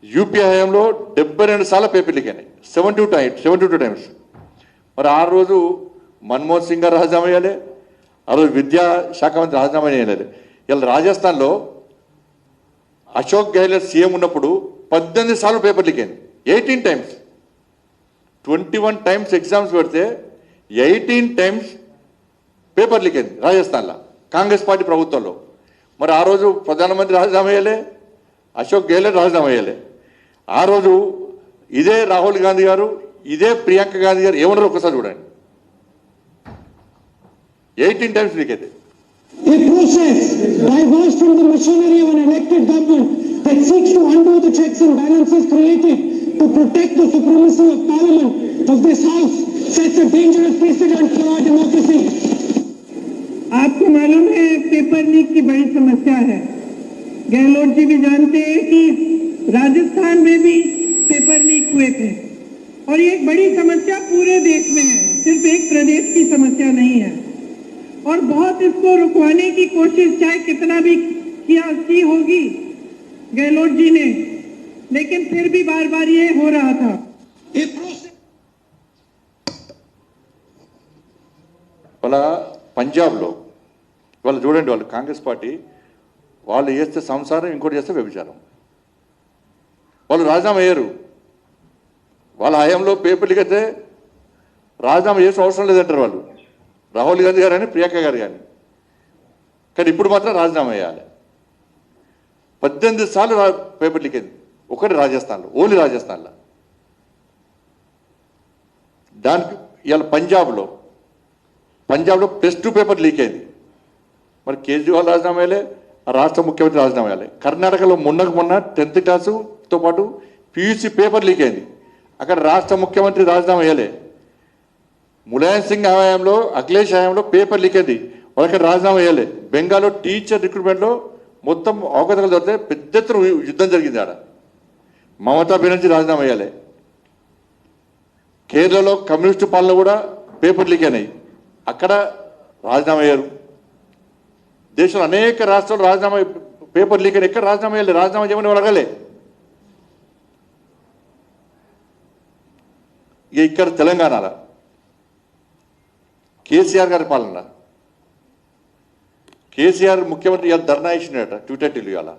UP హయాంలో 72 సార్లు paper leak అయినాయి, 72 టైమ్స్. మరి ఆ రోజు మన్మోహన్ సింగ్ గారు రాజీనామా చేయాలి, ఆ రోజు విద్యాశాఖ మంత్రి రాజీనామా చేయాలి. ఇలా రాజస్థాన్లో అశోక్ గెహ్లోట్ సీఎం ఉన్నప్పుడు 18 సార్లు పేపర్ లీక్ అయింది, 18 టైమ్స్. 21 టైమ్స్ ఎగ్జామ్స్ పెడితే 18 టైమ్స్ పేపర్ లీక్ అయింది రాజస్థాన్లో కాంగ్రెస్ పార్టీ ప్రభుత్వంలో. మరి ఆ రోజు ప్రధానమంత్రి రాజీనామా చేయాలి, అశోక్ గెహ్లోట్ రాజీనామా చేయాలి. ఆ రోజు ఇదే రాహుల్ గాంధీ గారు, ఇదే ప్రియాంక గాంధీ గారు ఏమన్నారు ఒకసారి చూడండి. 18 టైమ్స్ లీక్ అయితే. A process diverged from the machinery of an elected government that seeks to undo the checks and balances created to protect the supremacy of Parliament of this House sets a dangerous precedent for our democracy. आपको मालूम है paper leak की बड़ी समस्या है। गहलोत जी भी जानते हैं कि राजस्थान में भी पेपर लीक हुए थे और ये एक बड़ी समस्या पूरे देश में है, सिर्फ एक प्रदेश की समस्या नहीं है। और बहुत इसको रुकवाने की कोशिश चाहे कितना भी की होगी गहलोत जी ने, लेकिन फिर भी बार बार ये हो रहा था। వాళ్ళ పంజాబ్లో వాళ్ళు చూడండి, వాళ్ళు కాంగ్రెస్ పార్టీ, వాళ్ళు చేస్తే సంసారం, ఇంకోటి చేస్తే వ్యభిచారం. వాళ్ళు రాజీనామా అయ్యారు, వాళ్ళ హయాంలో పేపర్ లీక్ అయితే రాజీనామా చేసిన అవసరం లేదంటారు వాళ్ళు, రాహుల్ గాంధీ గారు కానీ ప్రియాంక గారు కానీ. కానీ ఇప్పుడు మాత్రం రాజీనామా చేయాలి. 18 సార్లు పేపర్ లీక్ అయింది, ఒకటి రాజస్థాన్లో, ఓన్లీ రాజస్థాన్లో. దానికి ఇవాళ పంజాబ్లో +2 పేపర్ లీక్ అయింది. మరి కేజ్రీవాల్ రాజీనామా అయ్యాలి, రాష్ట్ర ముఖ్యమంత్రి రాజీనామా అయ్యాలి. కర్ణాటకలో మొన్న 10th క్లాసుతో పాటు PUC పేపర్ లీక్ అయింది, అక్కడ రాష్ట్ర ముఖ్యమంత్రి రాజీనామా అయ్యాలి. ములాయం సింగ్ హయాంలో, అఖిలేష్ హయాంలో పేపర్ లీక్ అయింది, వాళ్ళకి రాజీనామా అయ్యాలి. బెంగాల్లో టీచర్ రిక్రూట్మెంట్లో మొత్తం అవకతవకలు దొరికితే పెద్ద ఎత్తున యుద్ధం జరిగింది ఆడ, మమతా బెనర్జీ రాజీనామా అయ్యాలి. కేరళలో కమ్యూనిస్టు పాలన కూడా పేపర్ లీక్ అయినాయి, అక్కడ రాజీనామా అయ్యారు. దేశంలో అనేక రాష్ట్రాలు రాజీనామా పేపర్ లీక్ అయిన, ఎక్కడ రాజీనామా అయ్యాలి, రాజీనామా చేయమని వాళ్ళు అడగలే. ఇక ఇక్కడ తెలంగాణలో కేసీఆర్ గారి పాలన, కేసీఆర్ ముఖ్యమంత్రి ఇవాళ ధర్నా ఇచ్చినట ట్విట్టర్ టీవీ. ఇవాళ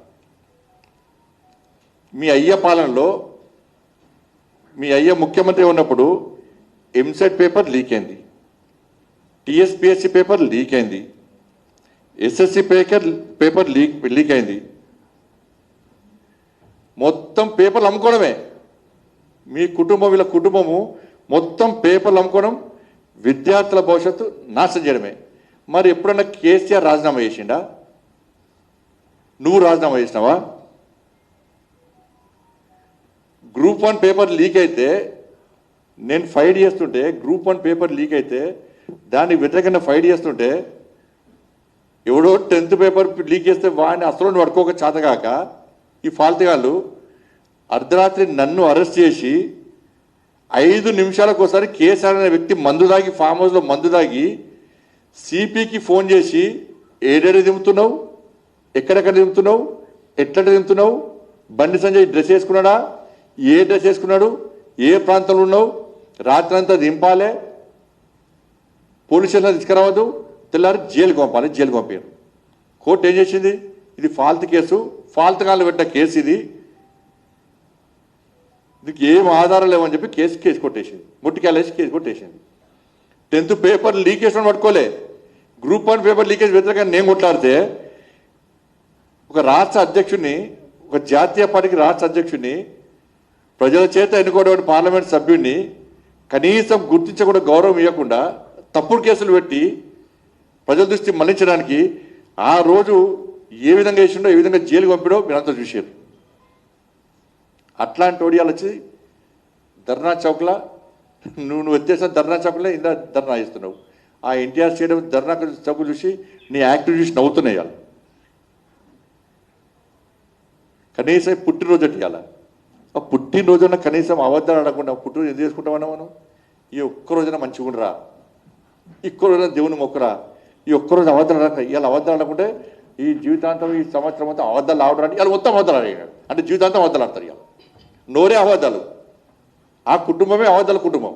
మీ అయ్య పాలనలో, మీ అయ్య ముఖ్యమంత్రి ఉన్నప్పుడు ఎంసెట్ పేపర్ లీక్ అయింది, TSPSC పేపర్ లీక్ అయింది, SSC పేపర్ లీక్ అయింది. మొత్తం పేపర్లు అమ్ముకోవడమే, మీ కుటుంబం, వీళ్ళ కుటుంబము మొత్తం పేపర్లు అమ్ముకోవడం, విద్యార్థుల భవిష్యత్తు నాశనం చేయడమే. మరి ఎప్పుడన్నా కేసీఆర్ రాజీనామా చేసిండా? నువ్వు రాజీనామా చేసినావా? గ్రూప్ 1 పేపర్ లీక్ అయితే నేను ఫైట్ చేస్తుంటే, గ్రూప్ 1 పేపర్ లీక్ అయితే దానికి వ్యతిరేకంగా ఫైట్ చేస్తుంటే, ఎవడో 10th పేపర్ లీక్ చేస్తే వాడిని అసలు పడుకోక చేతగాక ఈ ఫాల్తుగాళ్ళు అర్ధరాత్రి నన్ను అరెస్ట్ చేసి 5 నిమిషాలకు ఒకసారి కేసీఆర్ అనే వ్యక్తి మందు దాగి, ఫామ్ హౌస్లో మందు దాగి CPకి ఫోన్ చేసి ఏడేడు దింపుతున్నావు, ఎక్కడెక్కడ దింపుతున్నావు, ఎట్లా దింపుతున్నావు, బండి సంజయ్ డ్రెస్ వేసుకున్నాడా, ఏ డ్రెస్ వేసుకున్నాడు, ఏ ప్రాంతంలో ఉన్నావు, రాత్రి అంతా దింపాలే, పోలీస్ స్టేషన్లో తీసుకురావద్దు, తెల్లారి జైలుకి పంపాలి, జైలుకి పంపారు. కోర్టు ఏం చేసింది? ఇది ఫాల్తు కేసు, ఫాల్తు కాళ్ళు పెట్టిన కేసు, దీనికి ఏం ఆధారం లేవని చెప్పి కేసు కొట్టేసింది, ముట్టికాలేసి కేసు కొట్టేసింది. 10th పేపర్ లీకేజ్ పట్టుకోలే, గ్రూప్ 1 పేపర్ లీకేజ్ వ్యతిరేకంగా నేను కొట్లాడితే ఒక రాష్ట్ర అధ్యక్షుడిని, ఒక జాతీయ పార్టీకి రాష్ట్ర అధ్యక్షుడిని, ప్రజల చేత ఎన్నుకోవడం పార్లమెంట్ సభ్యుడిని కనీసం గుర్తించకుండా, గౌరవం ఇవ్వకుండా తప్పుడు కేసులు పెట్టి ప్రజల దృష్టి మళ్లించడానికి ఆ రోజు ఏ విధంగా చేసిండో, ఏ విధంగా జైలుకి పంపిడో మీరంతా చూశారు. అట్లాంటి ఓడియాలు వచ్చి ధర్నా చౌక్లా, నువ్వు వచ్చేసిన ధర్నా చౌక్లో ఇందా ధర్నా చేస్తున్నావు. ఆ ఎన్టీఆర్ స్టేడియం ధర్నా చౌక్ చూసి నీ యాక్టివ్ చూసి నవ్వుతున్నాయి. వాళ్ళు కనీసం పుట్టినరోజు ఇవ్వాల, ఆ పుట్టినరోజున కనీసం అబద్ధాలు ఆడకుండా పుట్టినరోజు ఎందుకు చేసుకుంటామన్నా మనం? ఈ ఒక్కరోజున మంచిగా ఉండరా, ఒక్కరోజున దేవుని మొక్కరా, ఈ ఒక్కరోజు అబద్ధాలు ఆడక, ఇవాళ అబద్ధాలు ఆడకుంటే ఈ జీవితాంతం, ఈ సంవత్సరం మొత్తం అబద్ధాలు ఆడడానికి ఇవాళ మొత్తం అబద్ధాలు ఆడాడు అంటే జీవితాంతం అబద్ధాలు ఆడతారు. ఇవాళ నోరే అబద్ధాలు. ఆ కుటుంబమే అబద్ధాల కుటుంబం.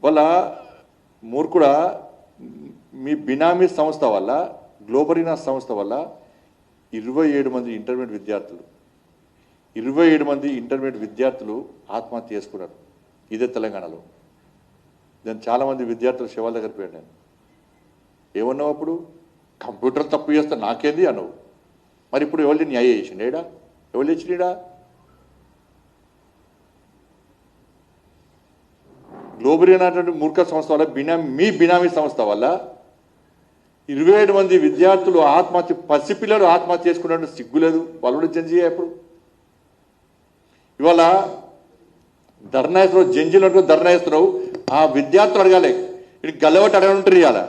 వాళ్ళ మూర్ఖుడా, మీ బినామీ సంస్థ వల్ల, గ్లోబరీనా సంస్థ వల్ల 27 మంది ఇంటర్మీడియట్ విద్యార్థులు 27 మంది ఇంటర్మీడియట్ విద్యార్థులు ఆత్మహత్య చేసుకున్నారు. ఇదే తెలంగాణలో. నేను చాలామంది విద్యార్థులు శివాల దగ్గర పోయాను. నేను ఏమన్నావు అప్పుడు? కంప్యూటర్ తప్పు చేస్తా నాకేంది అన్నావు. మరి ఇప్పుడు ఎవరిని న్యాయ చేసిండేడా? ఎవరు తెచ్చినీడా? గ్లోబరీ అనేటువంటి మూర్ఖ సంస్థ వల్ల, మీ బినామీ సంస్థ వల్ల 27 మంది విద్యార్థులు ఆత్మహత్య, పసిపిల్లలు ఆత్మహత్య చేసుకున్నట్టు సిగ్గులేదు. వాళ్ళు కూడా జంజీ ఎప్పుడు ఇవాళ ధర్నా వేస్తున్నావు, జంజీలు ధర్నా వేస్తున్నావు. ఆ విద్యార్థులు అడగాలి, ఇది గల్లబట్టి అడగంటారు ఇవాళ.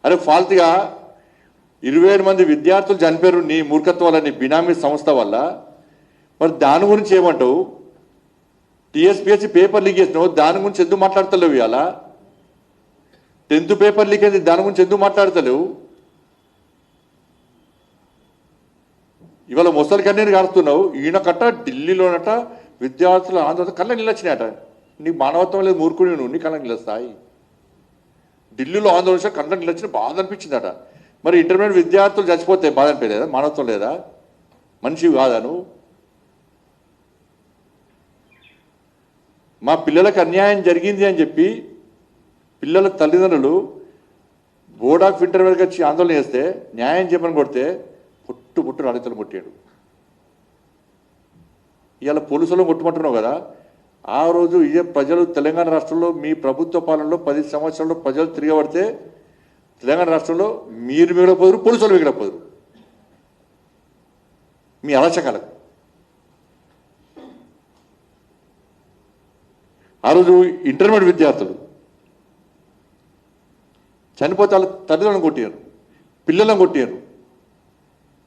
అరే ఫాల్తుగా 27 మంది విద్యార్థులు చనిపోయారు నీ మూర్ఖత్వం వల్ల, నీ బినామీ సంస్థ వల్ల. మరి దాని గురించి ఏమంటావు? టీఎస్పీఎస్సీ పేపర్ లీక్ చేసినావు, దాని గురించి ఎందుకు మాట్లాడతలేవు? ఇవాళ 10th పేపర్ లీక్ అయింది, దాని గురించి ఎందుకు మాట్లాడతలేవు? ఇవాళ ముసలి కన్నీరు కారుస్తున్నావు. ఈయనకట్ట ఢిల్లీలోనట విద్యార్థుల ఆందోళన కళ్ళ నిలొచ్చినాయట. నీకు మానవత్వం లేదు, మూర్ఖుడి నువ్వు, నీ కళ్ళ నిలుస్తాయి. ఢిల్లీలో ఆందోళన కళ్ళ నిలొచ్చిన బాధ అనిపించిందట. మరి ఇంటర్మీడియట్ విద్యార్థులు చచ్చిపోతే బాధ అనిపించలేదా? మానవత్వం లేదా? మనిషి కాదా నువ్వు? మా పిల్లలకు అన్యాయం జరిగింది అని చెప్పి పిల్లల తల్లిదండ్రులు బోర్డ్ ఆఫ్ ఇంటర్మీడియట్కి వచ్చి ఆందోళన చేస్తే, న్యాయం చెప్పని కొడితే పుట్టు అడితలు కొట్టాడు. ఇవాళ పోలీసులను కొట్టుమంటున్నావు కదా. ఆ రోజు ఇదే ప్రజలు తెలంగాణ రాష్ట్రంలో మీ ప్రభుత్వ పాలనలో 10 సంవత్సరాల్లో ప్రజలు తిరగబడితే తెలంగాణ రాష్ట్రంలో మీరు మిగలపోదురు, పోలీసులు మిగలపోదురు. మీ అలచకాలకు ఆ రోజు ఇంటర్మీడియట్ విద్యార్థులు చనిపోతే వాళ్ళ తల్లిదండ్రులను కొట్టారు, పిల్లలను కొట్టారు.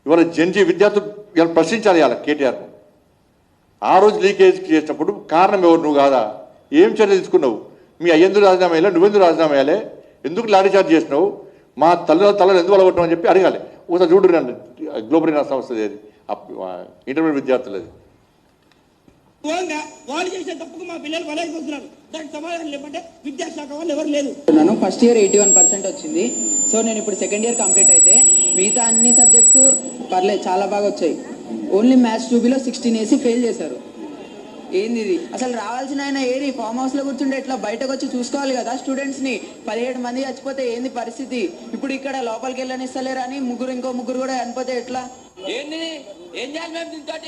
ఇవాళ జంజీ విద్యార్థులు ఇవాళ ప్రశ్నించాలి ఇవాళ కేటీఆర్ను. ఆ రోజు లీకేజ్ చేసినప్పుడు కారణం ఎవరు? నువ్వు కాదా? ఏం చర్య తీసుకున్నావు? మీ అయ్యందుకు రాజీనామా వేయాలి, నువ్వెందుకు రాజీనామా వేయాలి? ఎందుకు లాఠీ చార్జ్ చేసినావు? మా తలలు ఎందుకు అలగొట్టడం అని చెప్పి అడగాలి. ఒకసారి చూడరు రండి, గ్లోబరీనా సంస్థ అది ఇంటర్మీడియట్ విద్యార్థులది. వాళ్ళు చేసే తప్పుకు మా పిల్లలు బలైపోతున్నారు. దానికి సమాధానం లేకుంటే విద్యాశాఖ వాళ్ళు ఎవరు లేదు. నన్ను ఫస్ట్ ఇయర్ 81% వచ్చింది. సో నేను ఇప్పుడు సెకండ్ ఇయర్ కంప్లీట్ అయితే మిగతా అన్ని సబ్జెక్ట్స్ పర్లేదు, చాలా బాగా వచ్చాయి. ఓన్లీ మ్యాథ్స్ 2Bలో 16 వేసి ఫెయిల్ చేశారు. ఏంది ఇది? అసలు రావాల్సిన ఆయన ఏరి ఫామ్ హౌస్ లో కూర్చుంటే ఎట్లా బయటకు వచ్చి చూసుకోవాలి కదా స్టూడెంట్స్ ని. 17 మంది చచ్చిపోతే ఏంది పరిస్థితి? ఇప్పుడు ఇక్కడ లోపలికి వెళ్ళనిస్తలేరు అని ఇంకో ముగ్గురు కూడా చనిపోతే ఎట్లా? ఏంది ఏం చేయాలి మేము దీంతో?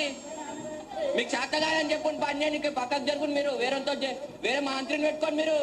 మీకు చేత కాదని చెప్పుకుని పని చేయడానికి పక్కకు జరుపుకుని మీరు వేరే మంత్రిని పెట్టుకోండి. మీరు